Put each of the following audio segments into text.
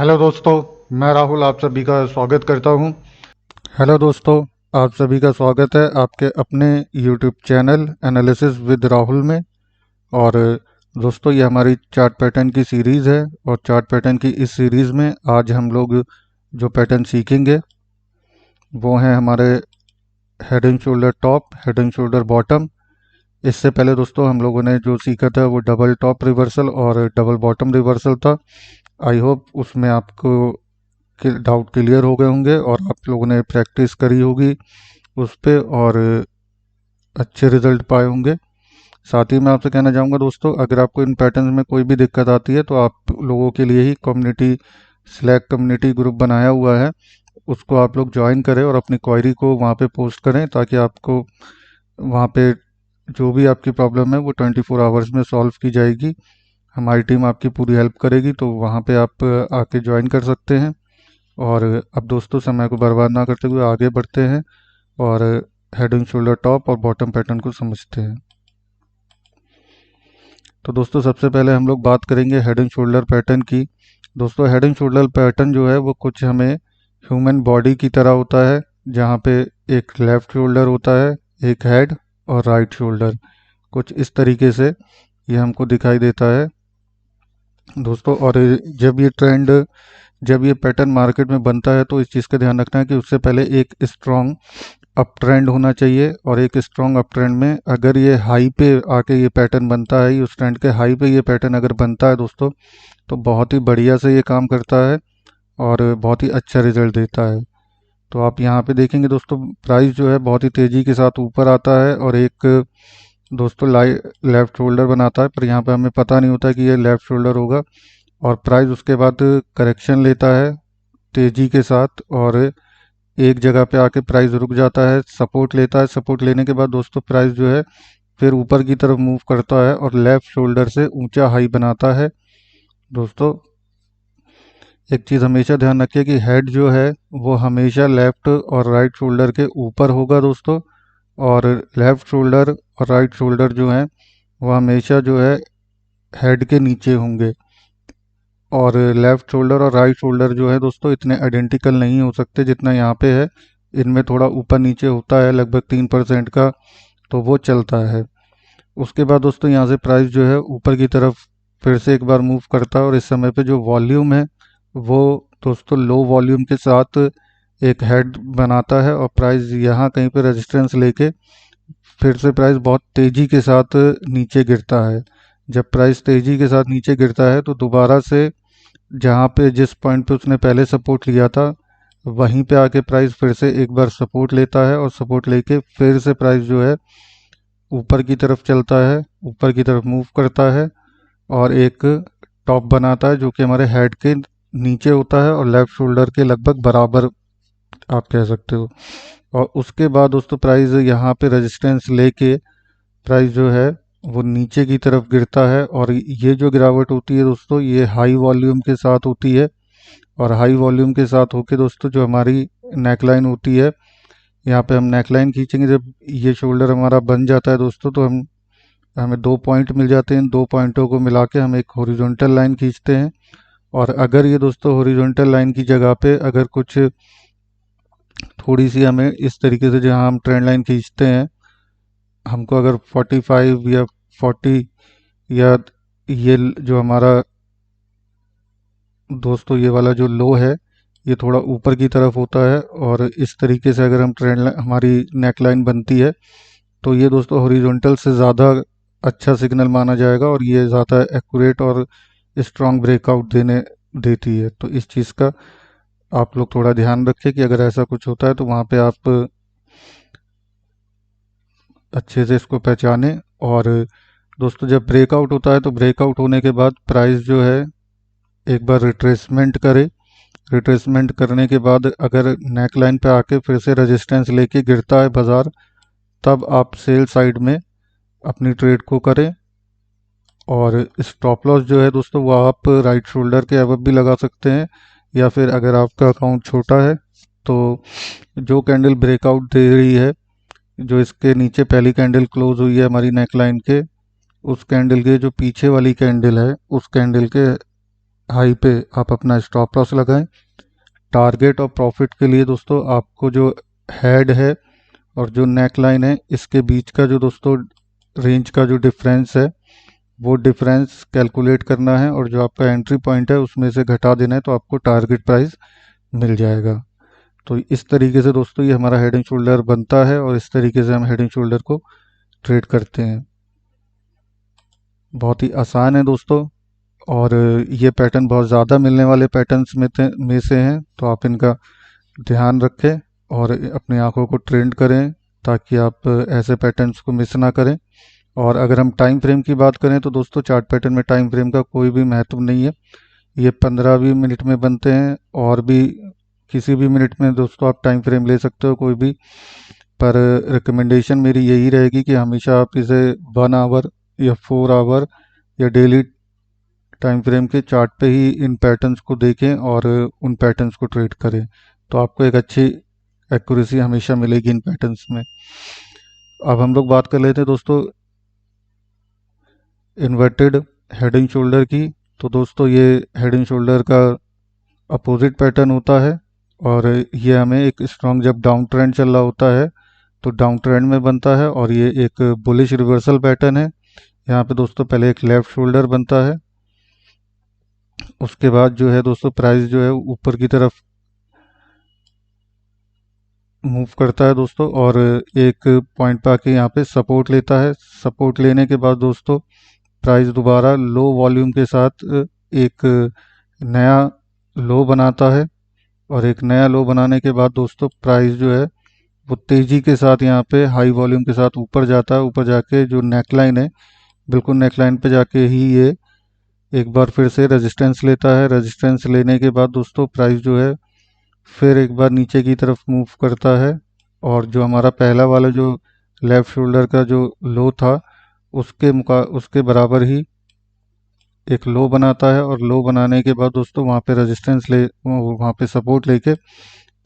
Hello दोस्तों। मैं राहुल आप सभी का स्वागत करता हूं। हेलो दोस्तों, आप सभी का स्वागत है आपके अपने YouTube channel analysis with Rahul में। और दोस्तों, ये हमारी चार्ट पैटर्न की सीरीज़ है और चार्ट पैटर्न की इस सीरीज़ में आज हम लोग जो पैटर्न सीखेंगे वो हैं हमारे head and shoulder top, head and shoulder bottom. इससे पहले दोस्तों हम लोगों ने जो सीखा था वो डबल टॉप रिवर्सल और डबल बॉटम रिवर्सल था। आई होप उसमें आपको डाउट क्लियर हो गए होंगे और आप लोगों ने प्रैक्टिस करी होगी उस पे और अच्छे रिजल्ट पाए होंगे। साथ ही मैं आपसे कहना चाहूँगा दोस्तों, अगर आपको इन पैटर्न्स में कोई भी दिक्कत आती है तो आप लोगों के लिए ही कम्युनिटी स्लैक कम्युनिटी ग्रुप बनाया हुआ है, उसको आप लोग ज्वाइन करें और अपनी क्वायरी को वहाँ पे पोस्ट करें ताकि आपको वहाँ पे जो भी आपकी प्रॉब्लम है वो 24 आवर्स में सॉल्व की जाएगी। हमारी टीम आपकी पूरी हेल्प करेगी, तो वहाँ पे आप आके ज्वाइन कर सकते हैं। और अब दोस्तों, समय को बर्बाद ना करते हुए आगे बढ़ते हैं और हेड एंड शोल्डर टॉप और बॉटम पैटर्न को समझते हैं। तो दोस्तों, सबसे पहले हम लोग बात करेंगे हेड एंड शोल्डर पैटर्न की। दोस्तों, हेड एंड शोल्डर पैटर्न जो है वो कुछ हमें ह्यूमन बॉडी की तरह होता है, जहाँ पे एक लेफ्ट शोल्डर होता है, एक हेड और राइट शोल्डर। कुछ इस तरीके से ये हमको दिखाई देता है दोस्तों। और जब ये ट्रेंड जब ये पैटर्न मार्केट में बनता है तो इस चीज़ का ध्यान रखना है कि उससे पहले एक स्ट्रॉन्ग अप ट्रेंड होना चाहिए। और एक स्ट्रॉन्ग अप ट्रेंड में अगर ये हाई पे आके ये पैटर्न बनता है, उस ट्रेंड के हाई पे ये पैटर्न अगर बनता है दोस्तों, तो बहुत ही बढ़िया से ये काम करता है और बहुत ही अच्छा रिजल्ट देता है। तो आप यहाँ पे देखेंगे दोस्तों, प्राइस जो है बहुत ही तेज़ी के साथ ऊपर आता है और एक दोस्तों लेफ्ट शोल्डर बनाता है, पर यहाँ पे हमें पता नहीं होता कि ये लेफ्ट शोल्डर होगा। और प्राइस उसके बाद करेक्शन लेता है तेज़ी के साथ और एक जगह पे आके प्राइस रुक जाता है, सपोर्ट लेता है। सपोर्ट लेने के बाद दोस्तों प्राइस जो है फिर ऊपर की तरफ मूव करता है और लेफ्ट शोल्डर से ऊंचा हाई बनाता है दोस्तों। एक चीज़ हमेशा ध्यान रखिए कि हेड जो है वो हमेशा लेफ्ट और राइट शोल्डर के ऊपर होगा दोस्तों, और लेफ्ट शोल्डर और राइट शोल्डर जो है वो हमेशा जो है हेड के नीचे होंगे। और लेफ्ट शोल्डर और राइट शोल्डर जो है दोस्तों इतने आइडेंटिकल नहीं हो सकते जितना यहाँ पे है। इनमें थोड़ा ऊपर नीचे होता है लगभग 3% का, तो वो चलता है। उसके बाद दोस्तों यहाँ से प्राइस जो है ऊपर की तरफ फिर से एक बार मूव करता है और इस समय पे जो वॉल्यूम है वो दोस्तों लो वॉल्यूम के साथ एक हेड बनाता है और प्राइस यहाँ कहीं पे रेजिस्टेंस लेके फिर से प्राइस बहुत तेज़ी के साथ नीचे गिरता है। जब प्राइस तेज़ी के साथ नीचे गिरता है तो दोबारा से जहाँ पे जिस पॉइंट पे उसने पहले सपोर्ट लिया था वहीं पे आके प्राइस फिर से एक बार सपोर्ट लेता है और सपोर्ट लेके फिर से प्राइस जो है ऊपर की तरफ चलता है, ऊपर की तरफ मूव करता है और एक टॉप बनाता है जो कि हमारे हेड के नीचे होता है और लेफ्ट शोल्डर के लगभग बराबर आप कह सकते हो। और उसके बाद दोस्तों प्राइस यहाँ पे रेजिस्टेंस लेके प्राइस जो है वो नीचे की तरफ गिरता है और ये जो गिरावट होती है दोस्तों ये हाई वॉल्यूम के साथ होती है। और हाई वॉल्यूम के साथ होके दोस्तों जो हमारी नेकलाइन होती है, यहाँ पे हम नेकलाइन खींचेंगे। जब ये शोल्डर हमारा बन जाता है दोस्तों तो हमें 2 पॉइंट मिल जाते हैं। 2 पॉइंटों को मिला के हम एक हॉरिजॉन्टल लाइन खींचते हैं। और अगर ये दोस्तों हॉरिजॉन्टल लाइन की जगह पे अगर कुछ थोड़ी सी हमें इस तरीके से जहाँ हम ट्रेंड लाइन खींचते हैं, हमको अगर 45 या 40 या ये जो हमारा दोस्तों ये वाला जो लो है ये थोड़ा ऊपर की तरफ होता है और इस तरीके से अगर हम हमारी नेक लाइन बनती है तो ये दोस्तों हॉरिजॉन्टल से ज़्यादा अच्छा सिग्नल माना जाएगा और ये ज़्यादा एक्यूरेट और स्ट्रॉन्ग ब्रेकआउट देने देती है। तो इस चीज़ का आप लोग थोड़ा ध्यान रखें कि अगर ऐसा कुछ होता है तो वहाँ पे आप अच्छे से इसको पहचानें। और दोस्तों जब ब्रेकआउट होता है तो ब्रेकआउट होने के बाद प्राइस जो है एक बार रिट्रेसमेंट करे। रिट्रेसमेंट करने के बाद अगर नेक लाइन पे आके फिर से रेजिस्टेंस लेके गिरता है बाज़ार, तब आप सेल साइड में अपनी ट्रेड को करें। और स्टॉप लॉस जो है दोस्तों वो आप राइट शोल्डर के अबव भी लगा सकते हैं, या फिर अगर आपका अकाउंट छोटा है तो जो कैंडल ब्रेकआउट दे रही है, जो इसके नीचे पहली कैंडल क्लोज हुई है हमारी नेकलाइन के, उस कैंडल के जो पीछे वाली कैंडल है उस कैंडल के हाई पे आप अपना स्टॉप लॉस लगाएं। टारगेट और प्रॉफिट के लिए दोस्तों आपको जो हेड है और जो नेक लाइन है इसके बीच का जो दोस्तों रेंज का जो डिफरेंस है वो डिफरेंस कैलकुलेट करना है और जो आपका एंट्री पॉइंट है उसमें से घटा देना है, तो आपको टारगेट प्राइस मिल जाएगा। तो इस तरीके से दोस्तों ये हमारा हेड एंड शोल्डर बनता है और इस तरीके से हम हेड एंड शोल्डर को ट्रेड करते हैं। बहुत ही आसान है दोस्तों, और ये पैटर्न बहुत ज़्यादा मिलने वाले पैटर्न्स में से हैं, तो आप इनका ध्यान रखें और अपनी आंखों को ट्रेंड करें ताकि आप ऐसे पैटर्न्स को मिस ना करें। और अगर हम टाइम फ्रेम की बात करें तो दोस्तों चार्ट पैटर्न में टाइम फ्रेम का कोई भी महत्व नहीं है। ये 15-20 मिनट में बनते हैं और भी किसी भी मिनट में दोस्तों आप टाइम फ्रेम ले सकते हो कोई भी। पर रिकमेंडेशन मेरी यही रहेगी कि हमेशा आप इसे 1 आवर या 4 आवर या डेली टाइम फ्रेम के चार्ट पे ही इन पैटर्न्स को देखें और उन पैटर्न्स को ट्रेड करें, तो आपको एक अच्छी एक्यूरेसी हमेशा मिलेगी इन पैटर्न्स में। अब हम लोग बात कर लेते हैं दोस्तों इन्वर्टेड हेड एंड शोल्डर की। तो दोस्तों ये हेड एंड शोल्डर का अपोजिट पैटर्न होता है और ये हमें एक स्ट्रॉन्ग जब डाउन ट्रेंड चल रहा होता है तो डाउन ट्रेंड में बनता है और ये एक बुलिश रिवर्सल पैटर्न है। यहाँ पे दोस्तों पहले एक लेफ्ट शोल्डर बनता है, उसके बाद जो है दोस्तों प्राइस जो है ऊपर की तरफ मूव करता है दोस्तों और एक पॉइंट पे आके यहाँ पे सपोर्ट लेता है। सपोर्ट लेने के बाद दोस्तों प्राइस दोबारा लो वॉल्यूम के साथ एक नया लो बनाता है और एक नया लो बनाने के बाद दोस्तों प्राइस जो है वो तेज़ी के साथ यहाँ पे हाई वॉल्यूम के साथ ऊपर जाता है। ऊपर जाके जो नेकलाइन है बिल्कुल नेकलाइन पे जाके ही ये एक बार फिर से रेजिस्टेंस लेता है। रेजिस्टेंस लेने के बाद दोस्तों प्राइस जो है फिर एक बार नीचे की तरफ मूव करता है और जो हमारा पहला वाला जो लेफ़्ट शोल्डर का जो लो था उसके बराबर ही एक लो बनाता है और लो बनाने के बाद दोस्तों वहाँ पे रेजिस्टेंस ले वहाँ पे सपोर्ट लेके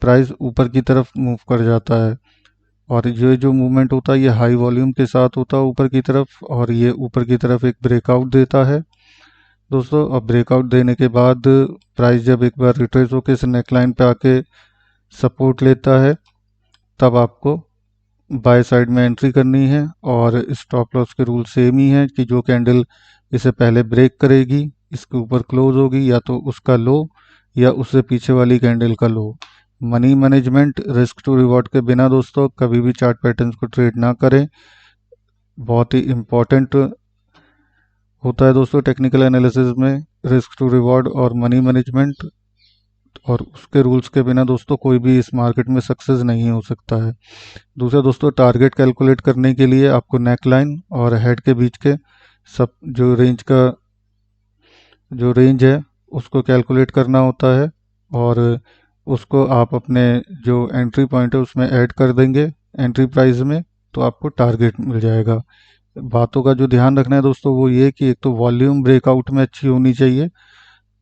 प्राइस ऊपर की तरफ मूव कर जाता है। और ये जो मूवमेंट होता है ये हाई वॉल्यूम के साथ होता है ऊपर की तरफ, और ये ऊपर की तरफ एक ब्रेकआउट देता है दोस्तों। अब ब्रेकआउट देने के बाद प्राइस जब एक बार रिट्रेस होकर इस नेकलाइन पे आके सपोर्ट लेता है तब आपको बाय साइड में एंट्री करनी है और स्टॉप लॉस के रूल सेम ही है कि जो कैंडल इसे पहले ब्रेक करेगी इसके ऊपर क्लोज होगी या तो उसका लो या उससे पीछे वाली कैंडल का low. Money management risk to reward के बिना दोस्तों कभी भी चार्ट पैटर्न्स को ट्रेड ना करें। बहुत ही इम्पोर्टेंट होता है दोस्तों टेक्निकल एनालिसिस में रिस्क टू रिवॉर्ड और मनी मैनेजमेंट, और उसके रूल्स के बिना दोस्तों कोई भी इस मार्केट में सक्सेस नहीं हो सकता है। दूसरा दोस्तों टारगेट कैलकुलेट करने के लिए आपको नेक लाइन और हेड के बीच के सब जो रेंज है उसको कैलकुलेट करना होता है और उसको आप अपने जो एंट्री पॉइंट है उसमें ऐड कर देंगे एंट्री प्राइस में, तो आपको टारगेट मिल जाएगा। बातों का जो ध्यान रखना है दोस्तों वो ये कि एक तो वॉल्यूम ब्रेकआउट में अच्छी होनी चाहिए,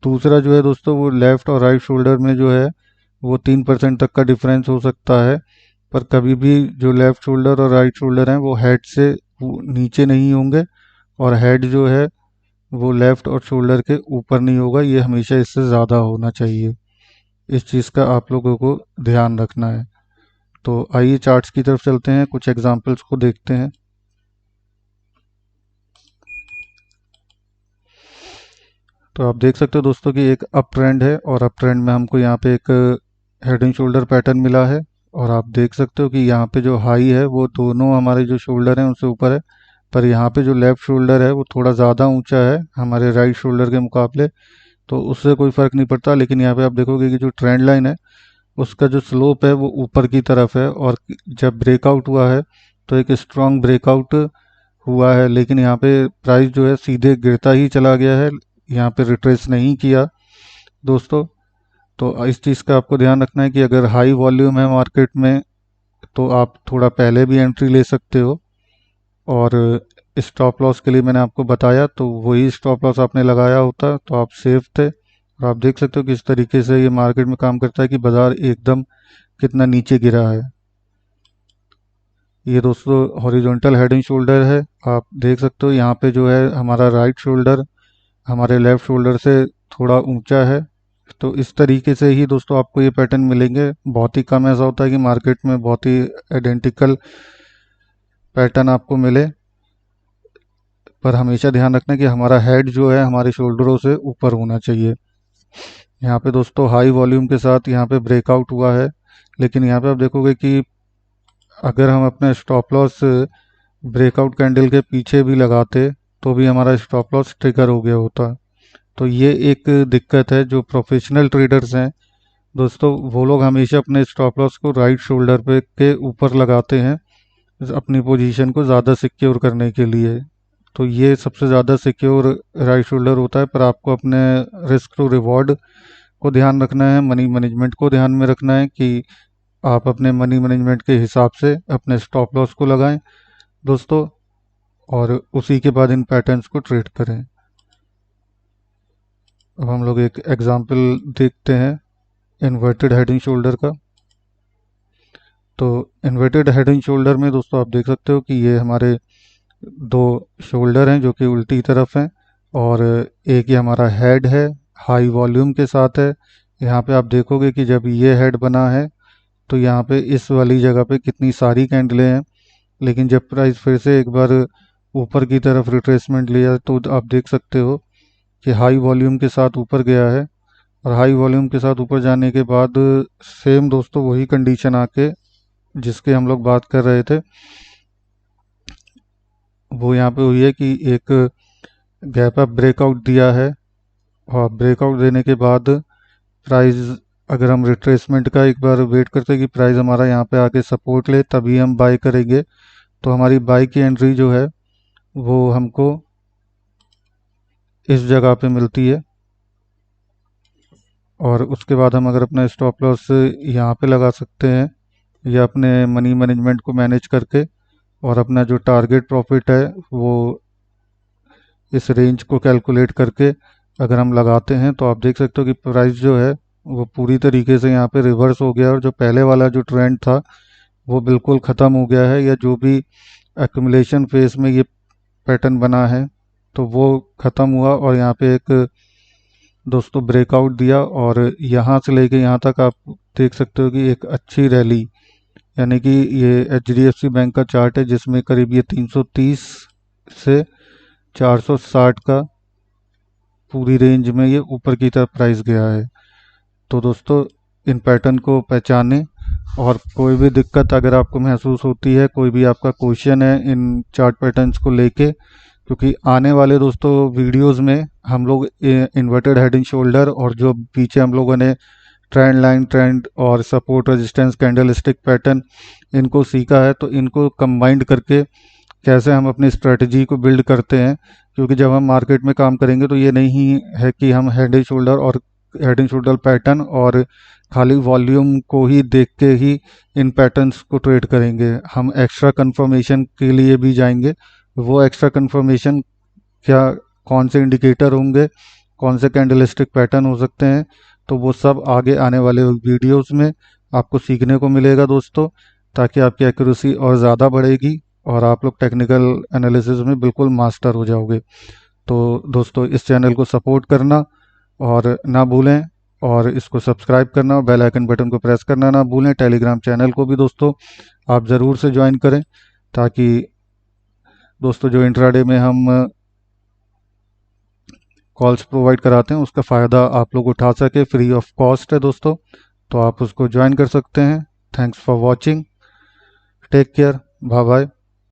दूसरा जो है दोस्तों वो लेफ़्ट और राइट शोल्डर में जो है वो 3% तक का डिफरेंस हो सकता है, पर कभी भी जो लेफ़्ट शोल्डर और राइट शोल्डर हैं वो हेड से नीचे नहीं होंगे और हेड जो है वो लेफ़्ट और शोल्डर के ऊपर नहीं होगा, ये हमेशा इससे ज़्यादा होना चाहिए। इस चीज़ का आप लोगों को ध्यान रखना है। तो आइए चार्ट्स की तरफ चलते हैं, कुछ एग्जांपल्स को देखते हैं। तो आप देख सकते हो दोस्तों कि एक अप ट्रेंड है और अप ट्रेंड में हमको यहाँ पे एक हेड एंड शोल्डर पैटर्न मिला है और आप देख सकते हो कि यहाँ पे जो हाई है वो दोनों हमारे जो शोल्डर हैं उनसे ऊपर है, पर यहाँ पे जो लेफ़्ट शोल्डर है वो थोड़ा ज़्यादा ऊंचा है हमारे राइट शोल्डर के मुकाबले, तो उससे कोई फ़र्क नहीं पड़ता। लेकिन यहाँ पे आप देखोगे कि जो ट्रेंड लाइन है उसका जो स्लोप है वो ऊपर की तरफ है और जब ब्रेकआउट हुआ है तो एक स्ट्रॉन्ग ब्रेकआउट हुआ है, लेकिन यहाँ पे प्राइस जो है सीधे गिरता ही चला गया है, यहाँ पे रिट्रेस नहीं किया दोस्तों। तो इस चीज़ का आपको ध्यान रखना है कि अगर हाई वॉल्यूम है मार्केट में तो आप थोड़ा पहले भी एंट्री ले सकते हो, और स्टॉप लॉस के लिए मैंने आपको बताया तो वही स्टॉप लॉस आपने लगाया होता तो आप सेफ थे। और आप देख सकते हो किस तरीके से ये मार्केट में काम करता है कि बाजार एकदम कितना नीचे गिरा है। ये दोस्तों हॉरिजॉन्टल हेड एंड शोल्डर है, आप देख सकते हो यहाँ पे जो है हमारा राइट शोल्डर हमारे लेफ्ट शोल्डर से थोड़ा ऊंचा है। तो इस तरीके से ही दोस्तों आपको ये पैटर्न मिलेंगे। बहुत ही कम ऐसा होता है कि मार्केट में बहुत ही आइडेंटिकल पैटर्न आपको मिले, पर हमेशा ध्यान रखना कि हमारा हेड जो है हमारे शोल्डरों से ऊपर होना चाहिए। यहाँ पे दोस्तों हाई वॉल्यूम के साथ यहाँ पे ब्रेकआउट हुआ है, लेकिन यहाँ पे आप देखोगे कि अगर हम अपने स्टॉप लॉस ब्रेकआउट कैंडल के पीछे भी लगाते तो भी हमारा स्टॉप लॉस ट्रिगर हो गया होता। तो ये एक दिक्कत है। जो प्रोफेशनल ट्रेडर्स हैं दोस्तों, वो लोग हमेशा अपने स्टॉप लॉस को राइट शोल्डर पे के ऊपर लगाते हैं अपनी पोजीशन को ज़्यादा सिक्योर करने के लिए। तो ये सबसे ज़्यादा सिक्योर राइट शोल्डर होता है, पर आपको अपने रिस्क टू रिवॉर्ड को ध्यान रखना है, मनी मैनेजमेंट को ध्यान में रखना है कि आप अपने मनी मैनेजमेंट के हिसाब से अपने स्टॉप लॉस को लगाएं दोस्तों, और उसी के बाद इन पैटर्न्स को ट्रेड करें। अब हम लोग एक एग्जांपल देखते हैं इन्वर्टेड हेड एंड शोल्डर का। तो इन्वर्टेड हेड एंड शोल्डर में दोस्तों आप देख सकते हो कि ये हमारे दो शोल्डर हैं जो कि उल्टी तरफ हैं, और एक ये हमारा हेड है, हाई वॉल्यूम के साथ है। यहाँ पे आप देखोगे कि जब ये हेड बना है तो यहाँ पे इस वाली जगह पे कितनी सारी कैंडलें हैं, लेकिन जब प्राइस फिर से एक बार ऊपर की तरफ रिट्रेसमेंट लिया तो आप देख सकते हो कि हाई वॉल्यूम के साथ ऊपर गया है, और हाई वॉल्यूम के साथ ऊपर जाने के बाद सेम दोस्तों वही कंडीशन आके जिसके हम लोग बात कर रहे थे वो यहाँ पे हुई है कि एक गैप अप ब्रेकआउट दिया है, और ब्रेकआउट देने के बाद प्राइस, अगर हम रिट्रेसमेंट का एक बार वेट करते हैं कि प्राइस हमारा यहाँ पे आके सपोर्ट ले तभी हम बाय करेंगे, तो हमारी बाय की एंट्री जो है वो हमको इस जगह पे मिलती है। और उसके बाद हम अगर अपना स्टॉप लॉस यहाँ पे लगा सकते हैं या अपने मनी मैनेजमेंट को मैनेज करके, और अपना जो टारगेट प्रॉफिट है वो इस रेंज को कैलकुलेट करके अगर हम लगाते हैं तो आप देख सकते हो कि प्राइस जो है वो पूरी तरीके से यहाँ पे रिवर्स हो गया, और जो पहले वाला जो ट्रेंड था वो बिल्कुल ख़त्म हो गया है, या जो भी एक्यूमुलेशन फेज में ये पैटर्न बना है तो वो ख़त्म हुआ, और यहाँ पे एक दोस्तों ब्रेकआउट दिया, और यहाँ से लेके यहाँ तक आप देख सकते हो कि एक अच्छी रैली, यानी कि ये HDFC बैंक का चार्ट है जिसमें करीब ये 330 से 460 का पूरी रेंज में ये ऊपर की तरफ प्राइस गया है। तो दोस्तों इन पैटर्न को पहचानें, और कोई भी दिक्कत अगर आपको महसूस होती है, कोई भी आपका क्वेश्चन है इन चार्ट पैटर्न्स को लेके, क्योंकि आने वाले दोस्तों वीडियोस में हम लोग इन्वर्टेड हेड एंड शोल्डर और जो पीछे हम लोगों ने ट्रेंड लाइन, ट्रेंड और support resistance candle stick pattern इनको सीखा है, तो इनको कंबाइंड करके कैसे हम अपनी स्ट्रेटजी को बिल्ड करते हैं। क्योंकि जब हम मार्केट में काम करेंगे तो ये नहीं है कि हम हेड एंड शोल्डर और हेड एंड शोल्डर पैटर्न और खाली वॉल्यूम को ही देख के ही इन पैटर्न्स को ट्रेड करेंगे। हम एक्स्ट्रा कंफर्मेशन के लिए भी जाएंगे। वो एक्स्ट्रा कंफर्मेशन क्या, कौन से इंडिकेटर होंगे, कौन से कैंडलस्टिक पैटर्न हो सकते हैं, तो वो सब आगे आने वाले वीडियोस में आपको सीखने को मिलेगा दोस्तों, ताकि आपकी एक्यूरेसी और ज़्यादा बढ़ेगी और आप लोग टेक्निकल एनालिसिस में बिल्कुल मास्टर हो जाओगे। तो दोस्तों इस चैनल को सपोर्ट करना और ना भूलें, और इसको सब्सक्राइब करना और बेल आइकन बटन को प्रेस करना ना भूलें। टेलीग्राम चैनल को भी दोस्तों आप ज़रूर से ज्वाइन करें, ताकि दोस्तों जो इंट्राडे में हम कॉल्स प्रोवाइड कराते हैं उसका फ़ायदा आप लोग उठा सके, फ्री ऑफ कॉस्ट है दोस्तों, तो आप उसको ज्वाइन कर सकते हैं। Thanks for watching, take care, bye bye.